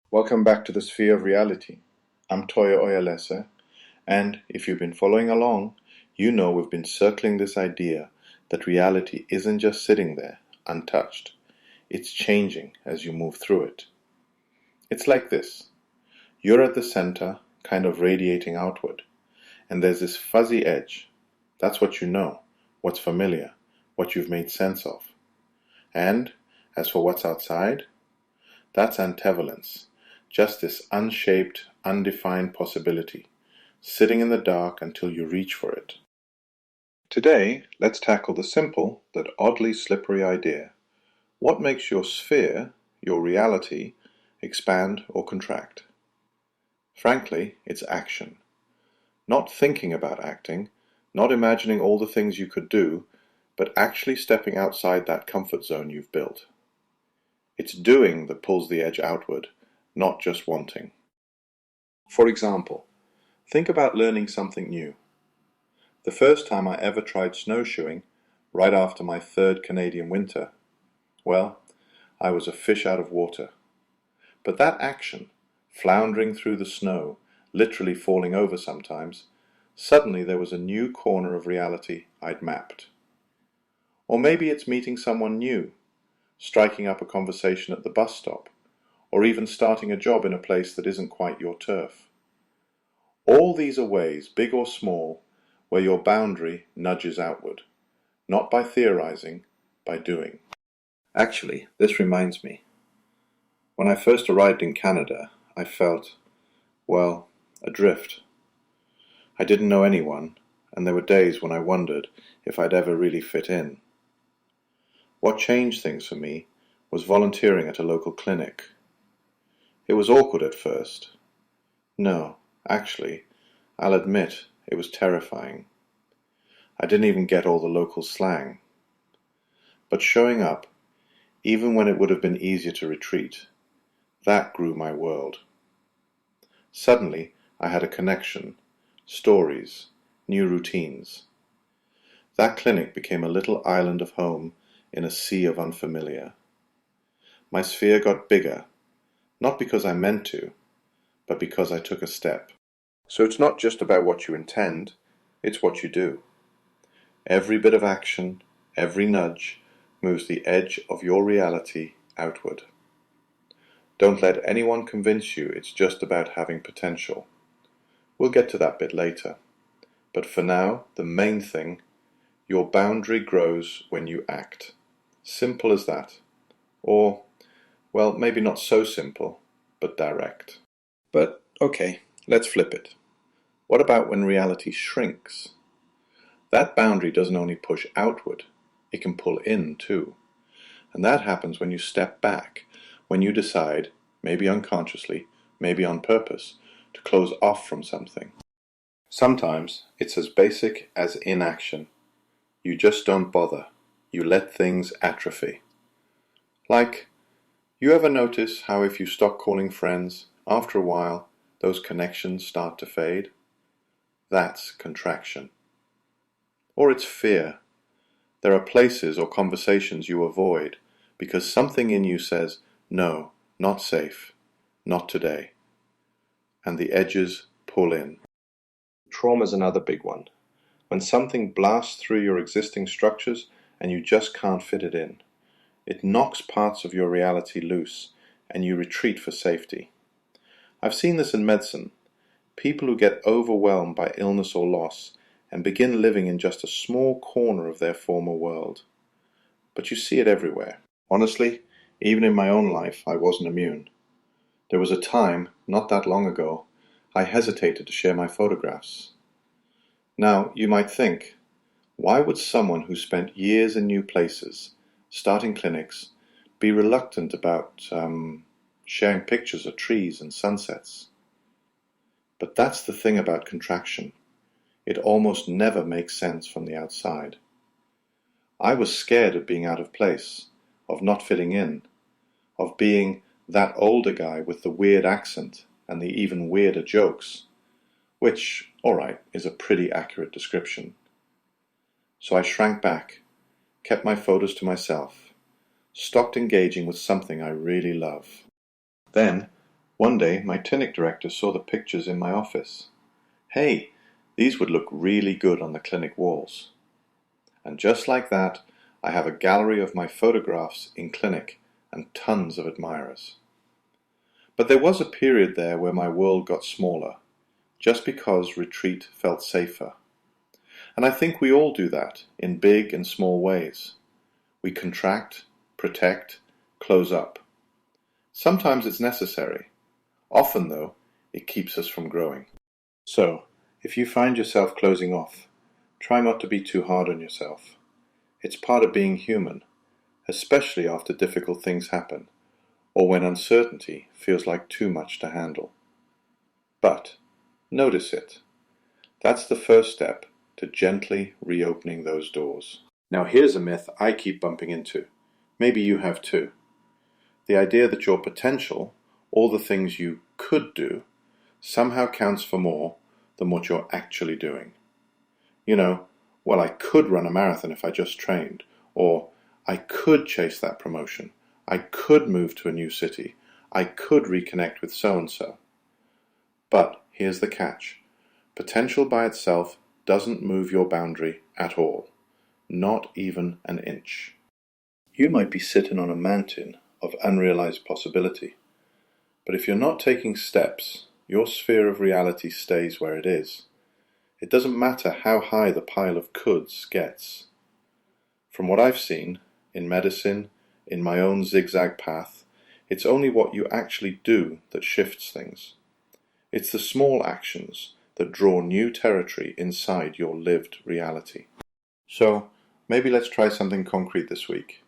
Welcome back to the Sphere of Reality. I'm Toye Oyelese, and if you've been following along, you know we've been circling this idea that reality isn't just sitting there, untouched. It's changing as you move through it. It's like this. You're at the center, kind of radiating outward, and there's this fuzzy edge. That's what you know, what's familiar, what you've made sense of. And as for what's outside, that's ambivalence. Just this unshaped, undefined possibility, sitting in the dark until you reach for it. Today, let's tackle the simple, but oddly slippery idea. What makes your sphere, your reality, expand or contract? Frankly, it's action. Not thinking about acting, not imagining all the things you could do, but actually stepping outside that comfort zone you've built. It's doing that pulls the edge outward, not just wanting. For example, think about learning something new. The first time I ever tried snowshoeing, right after my third Canadian winter, well, I was a fish out of water. But that action, floundering through the snow, literally falling over sometimes, suddenly there was a new corner of reality I'd mapped. Or maybe it's meeting someone new, striking up a conversation at the bus stop, or even starting a job in a place that isn't quite your turf. All these are ways, big or small, where your boundary nudges outward, not by theorizing, by doing. Actually, this reminds me. When I first arrived in Canada, I felt, well, adrift. I didn't know anyone, and there were days when I wondered if I'd ever really fit in. What changed things for me was volunteering at a local clinic. It was awkward at first. No, actually, I'll admit it was terrifying. I didn't even get all the local slang. But showing up, even when it would have been easier to retreat, that grew my world. Suddenly, I had a connection, stories, new routines. That clinic became a little island of home in a sea of unfamiliar. My sphere got bigger, not because I meant to, but because I took a step. So it's not just about what you intend, it's what you do. Every bit of action, every nudge, moves the edge of your reality outward. Don't let anyone convince you it's just about having potential. We'll get to that bit later. But for now, the main thing, your boundary grows when you act. Simple as that. Or, well, maybe not so simple, but direct. But, okay, let's flip it. What about when reality shrinks? That boundary doesn't only push outward, it can pull in too. And that happens when you step back, when you decide, maybe unconsciously, maybe on purpose, to close off from something. Sometimes it's as basic as inaction. You just don't bother. You let things atrophy. Like, you ever notice how if you stop calling friends, after a while, those connections start to fade? That's contraction. Or it's fear. There are places or conversations you avoid because something in you says, no, not safe, not today. And the edges pull in. Trauma's another big one. When something blasts through your existing structures and you just can't fit it in. It knocks parts of your reality loose and you retreat for safety. I've seen this in medicine. People who get overwhelmed by illness or loss and begin living in just a small corner of their former world. But you see it everywhere. Honestly, even in my own life, I wasn't immune. There was a time, not that long ago, I hesitated to share my photographs. Now, you might think, why would someone who spent years in new places, starting clinics, be reluctant about sharing pictures of trees and sunsets? But that's the thing about contraction. It almost never makes sense from the outside. I was scared of being out of place, of not fitting in, of being that older guy with the weird accent and the even weirder jokes, which, alright, is a pretty accurate description. So I shrank back, kept my photos to myself, stopped engaging with something I really love. Then, One day, my clinic director saw the pictures in my office. Hey, these would look really good on the clinic walls. And just like that, I have a gallery of my photographs in clinic and tons of admirers. But there was a period there where my world got smaller, just because retreat felt safer. And I think we all do that in big and small ways. We contract, protect, close up. Sometimes it's necessary. Often, though, it keeps us from growing. So, if you find yourself closing off, try not to be too hard on yourself. It's part of being human, especially after difficult things happen, or when uncertainty feels like too much to handle. But notice it. That's the first step to gently reopening those doors. Now here's a myth I keep bumping into. Maybe you have too. The idea that your potential, all the things you could do, somehow counts for more than what you're actually doing. You know, well, I could run a marathon if I just trained, or I could chase that promotion, I could move to a new city, I could reconnect with so-and-so. But here's the catch. Potential by itself doesn't move your boundary at all, not even an inch. You might be sitting on a mountain of unrealized possibility, but if you're not taking steps, your sphere of reality stays where it is. It doesn't matter how high the pile of coulds gets. From what I've seen, in medicine, in my own zigzag path, it's only what you actually do that shifts things. It's the small actions that draw new territory inside your lived reality. So, maybe let's try something concrete this week.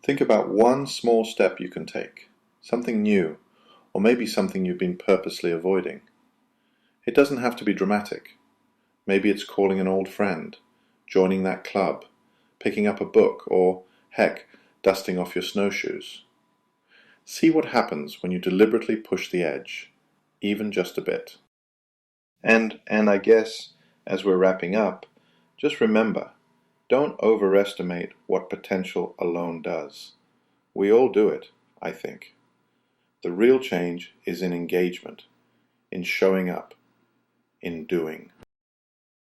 Think about one small step you can take, something new, or maybe something you've been purposely avoiding. It doesn't have to be dramatic. Maybe it's calling an old friend, joining that club, picking up a book, or, heck, dusting off your snowshoes. See what happens when you deliberately push the edge, even just a bit. And I guess, as we're wrapping up, just remember, don't overestimate what potential alone does. We all do it, I think. The real change is in engagement, in showing up, in doing.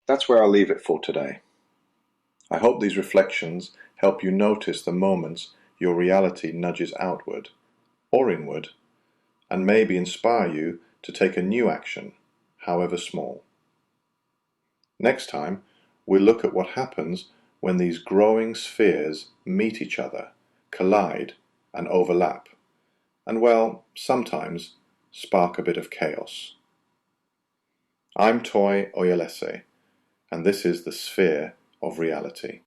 That's where I'll leave it for today. I hope these reflections help you notice the moments your reality nudges outward or inward, and maybe inspire you to take a new action, however small. Next time, we'll look at what happens when these growing spheres meet each other, collide, and overlap, and well, sometimes spark a bit of chaos. I'm Toye Oyelese, and this is the Sphere of Reality.